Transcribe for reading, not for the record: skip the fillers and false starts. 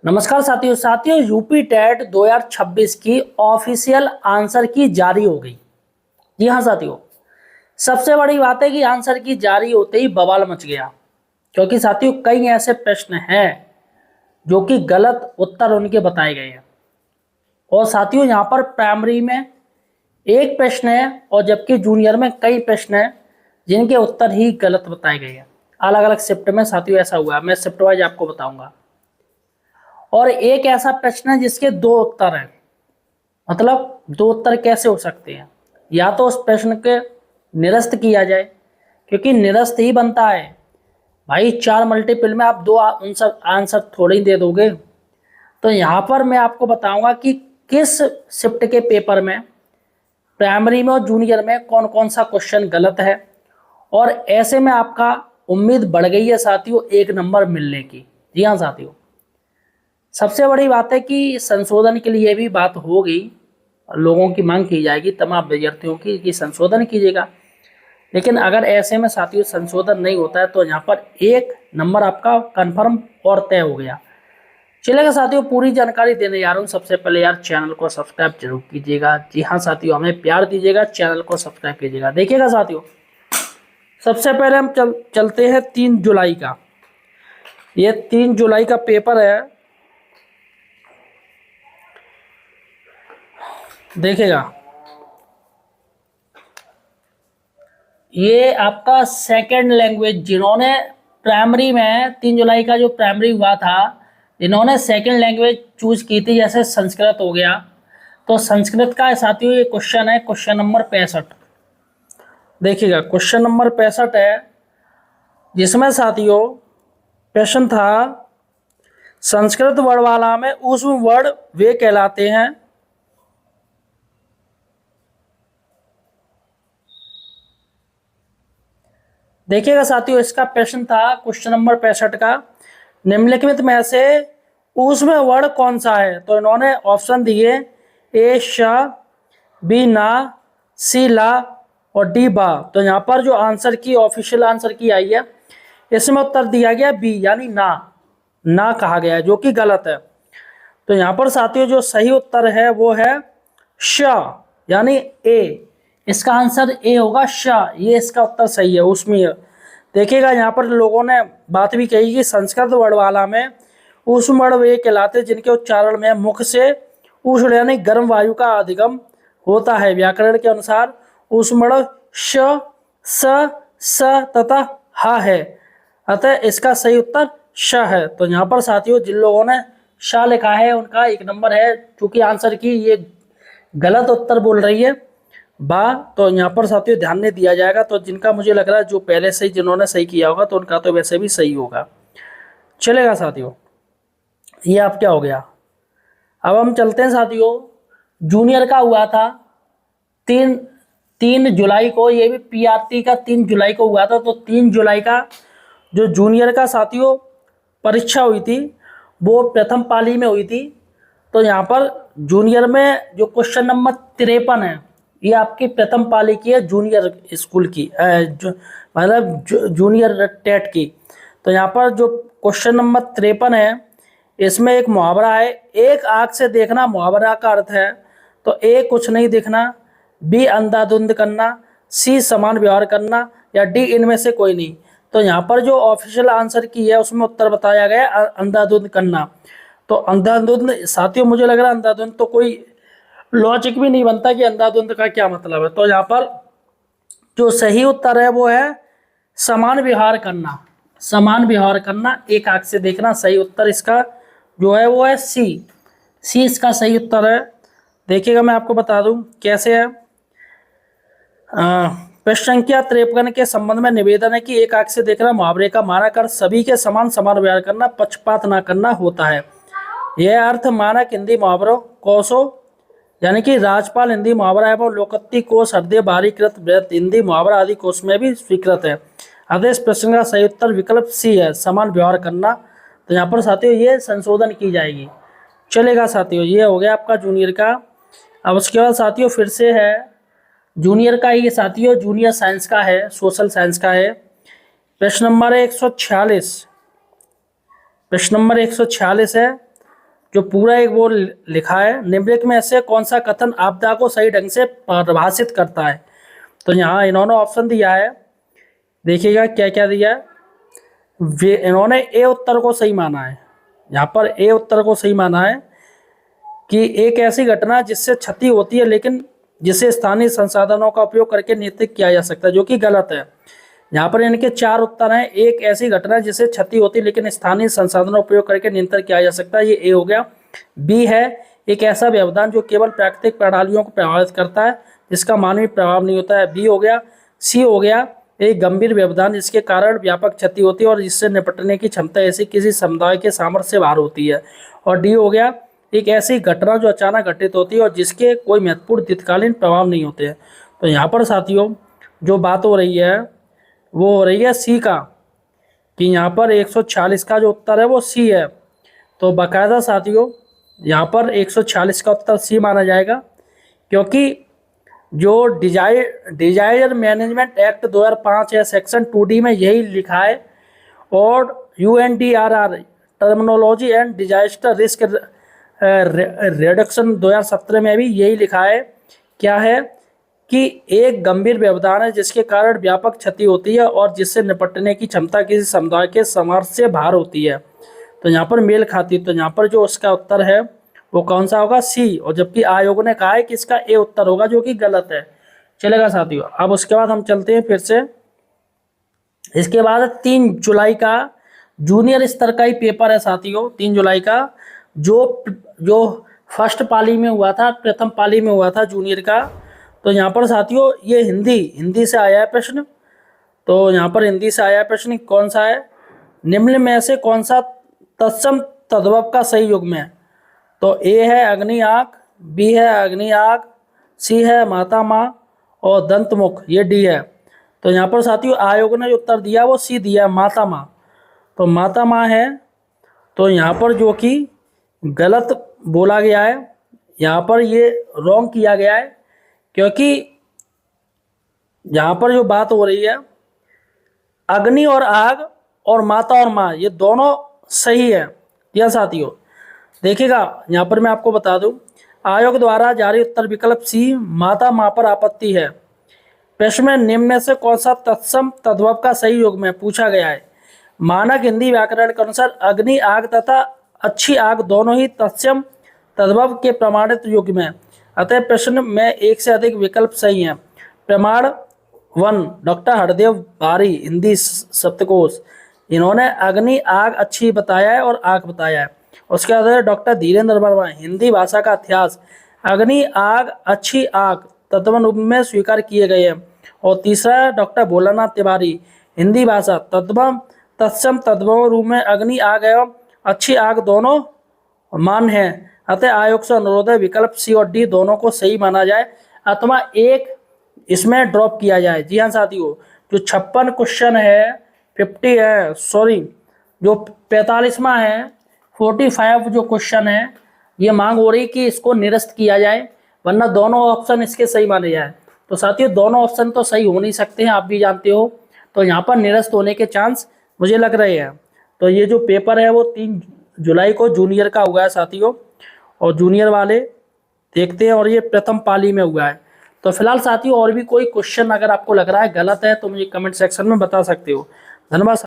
नमस्कार साथियों साथियों यूपी टेट 2026 की ऑफिशियल आंसर की जारी हो गई। जी हाँ साथियों, सबसे बड़ी बात है कि आंसर की जारी होते ही बवाल मच गया, क्योंकि साथियों कई ऐसे प्रश्न हैं जो कि गलत उत्तर उनके बताए गए हैं। और साथियों यहाँ पर प्राइमरी में एक प्रश्न है और जबकि जूनियर में कई प्रश्न हैं जिनके उत्तर ही गलत बताए गए हैं। अलग अलग शिफ्ट में साथियों ऐसा हुआ है, मैं शिफ्ट वाइज आपको बताऊंगा। और एक ऐसा प्रश्न है जिसके दो उत्तर हैं। मतलब दो उत्तर कैसे हो सकते हैं? या तो उस प्रश्न के निरस्त किया जाए, क्योंकि निरस्त ही बनता है भाई। चार मल्टीपल में आप दो आंसर आंसर थोड़े ही दे दोगे। तो यहाँ पर मैं आपको बताऊंगा कि किस शिफ्ट के पेपर में, प्राइमरी में और जूनियर में कौन कौन सा क्वेश्चन गलत है। और ऐसे में आपका उम्मीद बढ़ गई है साथियों एक नंबर मिलने की। जी हाँ साथियों, सबसे बड़ी बात है कि संशोधन के लिए भी बात हो गई, लोगों की मांग की जाएगी तमाम अभ्यर्थियों की कि संशोधन कीजिएगा। लेकिन अगर ऐसे में साथियों संशोधन नहीं होता है तो यहाँ पर एक नंबर आपका कंफर्म और तय हो गया। चलेगा साथियों, पूरी जानकारी देने जा रहा हूँ। सबसे पहले यार चैनल को सब्सक्राइब जरूर कीजिएगा। जी हाँ साथियों, हमें प्यार दीजिएगा, चैनल को सब्सक्राइब कीजिएगा। देखिएगा साथियों, सबसे पहले हम चलते हैं 3 जुलाई का। ये 3 जुलाई का पेपर है, देखेगा। ये आपका सेकंड लैंग्वेज, जिन्होंने प्राइमरी में 3 जुलाई का जो प्राइमरी हुआ था, जिन्होंने सेकंड लैंग्वेज चूज की थी, जैसे संस्कृत हो गया, तो संस्कृत का साथियों ये क्वेश्चन है, क्वेश्चन नंबर 65। देखिएगा क्वेश्चन नंबर 65 है, जिसमें साथियों प्रश्न था संस्कृत वर्णमाला में ऊष्म वर्ण वे कहलाते हैं। देखिएगा साथियों, इसका प्रश्न था क्वेश्चन नंबर 65 का, निम्नलिखित में से ऊष्म वर्ण कौन सा है? तो इन्होंने ऑप्शन दिए ए श, बी ना, सी ला और डी बा। तो यहाँ पर जो आंसर की ऑफिशियल आंसर की आई है, इसमें उत्तर दिया गया बी, यानी ना। ना कहा गया है, जो कि गलत है। तो यहाँ पर साथियों जो सही उत्तर है वो है श, यानी ए। इसका आंसर ए होगा, श। ये इसका उत्तर सही है उसमें। देखिएगा यहाँ पर लोगों ने बात भी कही कि संस्कृत वर्णमाला में ऊष्म वर्ण वे कहलाते जिनके उच्चारण में मुख से उष्ण यानी गर्म वायु का अधिगम होता है। व्याकरण के अनुसार ऊष्म वर्ण श, स तथा ह है, अतः इसका सही उत्तर श है। तो यहाँ पर साथियों जिन लोगों ने श लिखा है उनका एक नंबर है, क्योंकि आंसर की ये गलत उत्तर बोल रही है बा। तो यहाँ पर साथियों ध्यान नहीं दिया जाएगा। तो जिनका मुझे लग रहा है जो पहले से ही जिन्होंने सही किया होगा तो उनका तो वैसे भी सही होगा। चलेगा साथियों, ये आप क्या हो गया। अब हम चलते हैं साथियों, जूनियर का हुआ था तीन 3 जुलाई को, ये भी पीआरटी का 3 जुलाई को हुआ था। तो 3 जुलाई का जो जूनियर का साथियों परीक्षा हुई थी वो प्रथम पाली में हुई थी। तो यहाँ पर जूनियर में जो क्वेश्चन नंबर 53 है, ये आपकी प्रथम पाली की है, जूनियर स्कूल की, मतलब जूनियर टेट की। तो यहाँ पर जो क्वेश्चन नंबर 53 है, इसमें एक मुहावरा है, एक आंख से देखना मुहावरा का अर्थ है। तो ए कुछ नहीं दिखना, बी अंधाधुंध करना, सी समान व्यवहार करना, या डी इनमें से कोई नहीं। तो यहाँ पर जो ऑफिशियल आंसर की है उसमें उत्तर बताया गया अंधाधुंध करना। तो अंधाधुंध साथियों मुझे लग रहा है अंधाधुंध तो कोई लॉजिक भी नहीं बनता कि अंधाधुंध का क्या मतलब है। तो यहाँ पर जो सही उत्तर है वो है समान व्यवहार करना। समान व्यवहार करना, एक आंख से देखना, सही उत्तर इसका जो है वो है सी। सी इसका सही उत्तर है। देखिएगा मैं आपको बता दूं कैसे है। प्रश्न संख्या 53 के संबंध में निवेदन है कि एक आंख से देखना मुहावरे का मानक अर्थ सभी के समान समान व्यवहार करना, पक्षपात न करना होता है। यह अर्थ मानक हिंदी मुहावरों कोशों यानी कि राजपाल हिंदी मुहावरा एवं लोकोक्ति कोश, हृदय बारीकृत वृत्त हिंदी मुहावरा आदि कोश में भी स्वीकृत है। अतः इस प्रश्न का सही उत्तर विकल्प सी है, समान व्यवहार करना। तो यहाँ पर साथियों ये संशोधन की जाएगी। चलेगा साथियों, ये हो गया आपका जूनियर का। अब उसके बाद साथियों फिर से है जूनियर का, ये साथियों जूनियर साइंस का है, सोशल साइंस का है। प्रश्न नंबर है 146। प्रश्न नंबर 146 है, जो पूरा एक वो लिखा है, निम्नलिखित में से कौन सा कथन आपदा को सही ढंग से परिभाषित करता है। तो यहाँ इन्होंने ऑप्शन दिया है, देखिएगा क्या क्या दिया है। इन्होंने ए उत्तर को सही माना है, यहाँ पर ए उत्तर को सही माना है कि एक ऐसी घटना जिससे क्षति होती है लेकिन जिसे स्थानीय संसाधनों का उपयोग करके नियंत्रित किया जा सकता है, जो कि गलत है। यहाँ पर इनके 4 उत्तर हैं। एक ऐसी घटना जिससे क्षति होती है लेकिन स्थानीय संसाधनों का उपयोग करके नियंत्रण किया जा सकता है, ये ए हो गया। बी है एक ऐसा व्यवधान जो केवल प्राकृतिक प्रणालियों को प्रभावित करता है जिसका मानवीय प्रभाव नहीं होता है, बी हो गया। सी हो गया एक गंभीर व्यवधान जिसके कारण व्यापक क्षति होती है और जिससे निपटने की क्षमता ऐसी किसी समुदाय के सामर्थ्य से बाहर होती है, और डी हो गया एक ऐसी घटना जो अचानक घटित होती है और जिसके कोई महत्वपूर्ण दीर्घकालीन प्रभाव नहीं होते हैं। तो यहाँ पर साथियों जो बात हो रही है वो हो रही है सी का, कि यहाँ पर 146 का जो उत्तर है वो सी है। तो बाकायदा साथियों यहाँ पर 146 का उत्तर सी माना जाएगा, क्योंकि जो डिजास्टर मैनेजमेंट एक्ट 2005 है, सेक्शन 2D में यही लिखा है, और UNDRR terminology and disaster risk reduction 2017 में भी यही लिखा है, क्या है कि एक गंभीर व्यवधान है जिसके कारण व्यापक क्षति होती है और जिससे निपटने की क्षमता किसी समुदाय के सामर्थ्य से बाहर होती है। तो यहाँ पर मेल खाती है। तो यहाँ पर जो उसका उत्तर है वो कौन सा होगा, सी। और जबकि आयोग ने कहा है कि इसका ए उत्तर होगा, जो कि गलत है। चलेगा साथियों। अब उसके बाद हम चलते हैं फिर से। इसके बाद 3 जुलाई का जूनियर स्तर का ही पेपर है साथियों, 3 जुलाई का, जो फर्स्ट पाली में हुआ था, प्रथम पाली में हुआ था जूनियर का। तो यहाँ पर साथियों ये हिंदी से आया है प्रश्न। तो यहाँ पर हिंदी से आया है प्रश्न, कौन सा है, निम्न में से कौन सा तत्सम तद्भव का सही युग्म है। तो ए है अग्नि आग, बी है अग्नि आग, सी है माता माँ, और दंतमुख ये डी है। तो यहाँ पर साथियों आयोग ने जो उत्तर दिया वो सी दिया है, माता माँ। तो माता माँ है। तो यहाँ पर जो कि गलत बोला गया है, यहाँ पर ये रॉन्ग किया गया है, क्योंकि यहाँ पर जो बात हो रही है अग्नि और आग और माता और माँ ये दोनों सही है। यह साथियों देखिएगा, यहाँ पर मैं आपको बता दूं, आयोग द्वारा जारी उत्तर विकल्प सी माता माँ पर आपत्ति है। प्रश्न में निम्न में से कौन सा तत्सम तद्भव का सही युग्म में पूछा गया है। मानक हिंदी व्याकरण के अनुसार अग्नि आग तथा अच्छी आग दोनों ही तत्सम तद्भव के प्रमाणित युग्म हैं, अतः प्रश्न में एक से अधिक विकल्प सही हैं। प्रमाण 1 डॉक्टर हरदेव बारी हिंदी शब्दकोश, इन्होंने अग्नि आग अच्छी बताया है और आग बताया है। उसके बाद डॉक्टर धीरेन्द्र वर्मा हिंदी भाषा का इतिहास, अग्नि आग अच्छी आग तद्भव रूप में स्वीकार किए गए हैं। और तीसरा डॉक्टर भोलानाथ तिवारी हिंदी भाषा तद्भव तत्सम तद्भव रूप में अग्नि आग एवं अच्छी आग दोनों मान है, अतः आयोग से अनुरोध है विकल्प सी और डी दोनों को सही माना जाए अथवा एक इसमें ड्रॉप किया जाए। जी हाँ साथियों, जो 56 क्वेश्चन है 50 है सॉरी जो 45वां है 45 जो क्वेश्चन है, ये मांग हो रही कि इसको निरस्त किया जाए, वरना दोनों ऑप्शन इसके सही माने जाए। तो साथियों दोनों ऑप्शन तो सही हो नहीं सकते हैं, आप भी जानते हो। तो यहाँ पर निरस्त होने के चांस मुझे लग रहे हैं। तो ये जो पेपर है वो 3 जुलाई को जूनियर का हुआ है साथियों, और जूनियर वाले देखते हैं, और ये प्रथम पाली में हुआ है। तो फिलहाल साथियों और भी कोई क्वेश्चन अगर आपको लग रहा है गलत है तो मुझे कमेंट सेक्शन में बता सकते हो। धन्यवाद।